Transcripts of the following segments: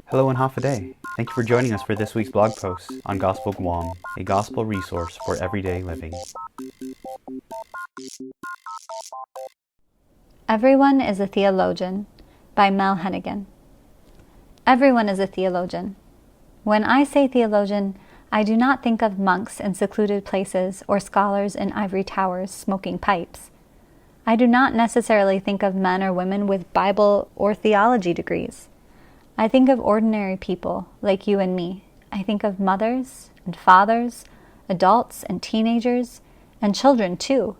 Hello and half a day. Thank you for joining us for this week's blog post on Gospel Guam, a gospel resource for everyday living. Everyone is a Theologian by Mel Hennigan. Everyone is a theologian. When I say theologian, I do not think of monks in secluded places or scholars in ivory towers smoking pipes. I do not necessarily think of men or women with Bible or theology degrees. I think of ordinary people like you and me. I think of mothers and fathers, adults and teenagers, and children too.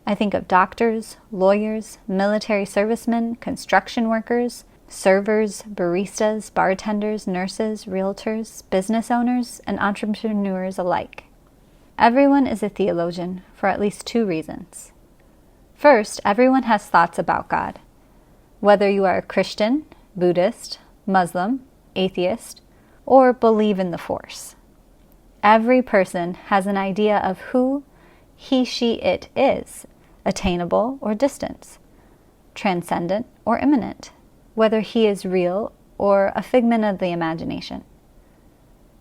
I think of doctors, lawyers, military servicemen, construction workers, servers, baristas, bartenders, nurses, realtors, business owners, and entrepreneurs alike. Everyone is a theologian for at least two reasons. First, everyone has thoughts about God. Whether you are a Christian, Buddhist, Muslim, atheist, or believe in the Force. Every person has an idea of who he, she, it is, attainable or distant, transcendent or immanent, whether he is real or a figment of the imagination.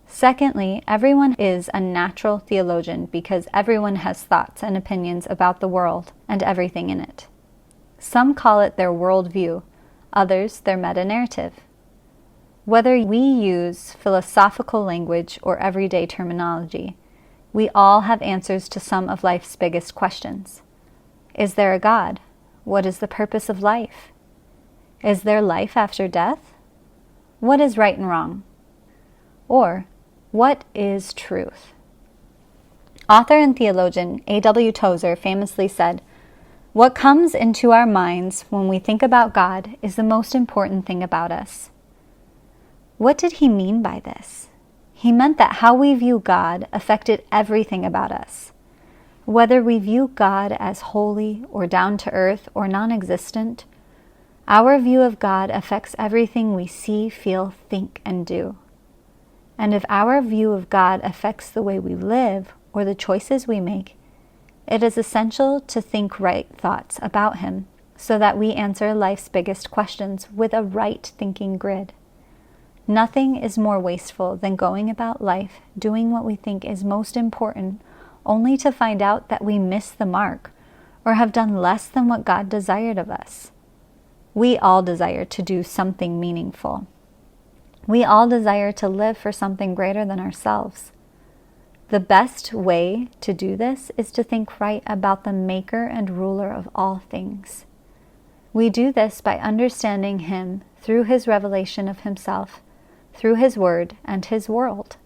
Secondly, everyone is a natural theologian because everyone has thoughts and opinions about the world and everything in it. Some call it their worldview, others their meta-narrative. Whether we use philosophical language or everyday terminology, we all have answers to some of life's biggest questions. Is there a God? What is the purpose of life? Is there life after death? What is right and wrong? Or, what is truth? Author and theologian A.W. Tozer famously said, "What comes into our minds when we think about God is the most important thing about us." What did he mean by this? He meant that how we view God affected everything about us. Whether we view God as holy or down to earth or non-existent, our view of God affects everything we see, feel, think, and do. And if our view of God affects the way we live or the choices we make, it is essential to think right thoughts about Him so that we answer life's biggest questions with a right thinking grid. Nothing is more wasteful than going about life doing what we think is most important only to find out that we missed the mark or have done less than what God desired of us. We all desire to do something meaningful. We all desire to live for something greater than ourselves. The best way to do this is to think right about the maker and ruler of all things. We do this by understanding Him through His revelation of Himself, through His Word and His world.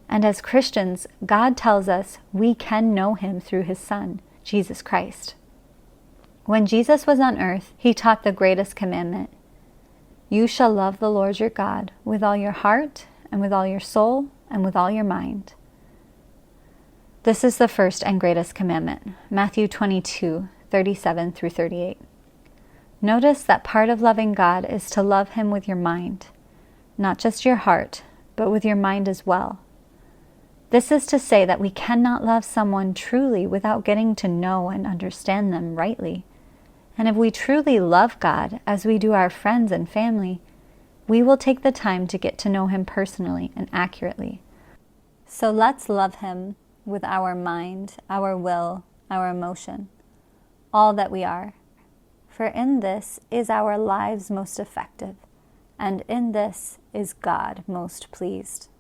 And as Christians, God tells us we can know Him through His Son, Jesus Christ. When Jesus was on earth, He taught the greatest commandment. You shall love the Lord your God with all your heart and with all your soul and with all your mind. This is the first and greatest commandment, Matthew 22:37 through 38. Notice that part of loving God is to love Him with your mind, not just your heart, but with your mind as well. This is to say that we cannot love someone truly without getting to know and understand them rightly. And if we truly love God as we do our friends and family, we will take the time to get to know Him personally and accurately. So let's love Him with our mind, our will, our emotion, all that we are. For in this is our lives most effective, and in this is God most pleased.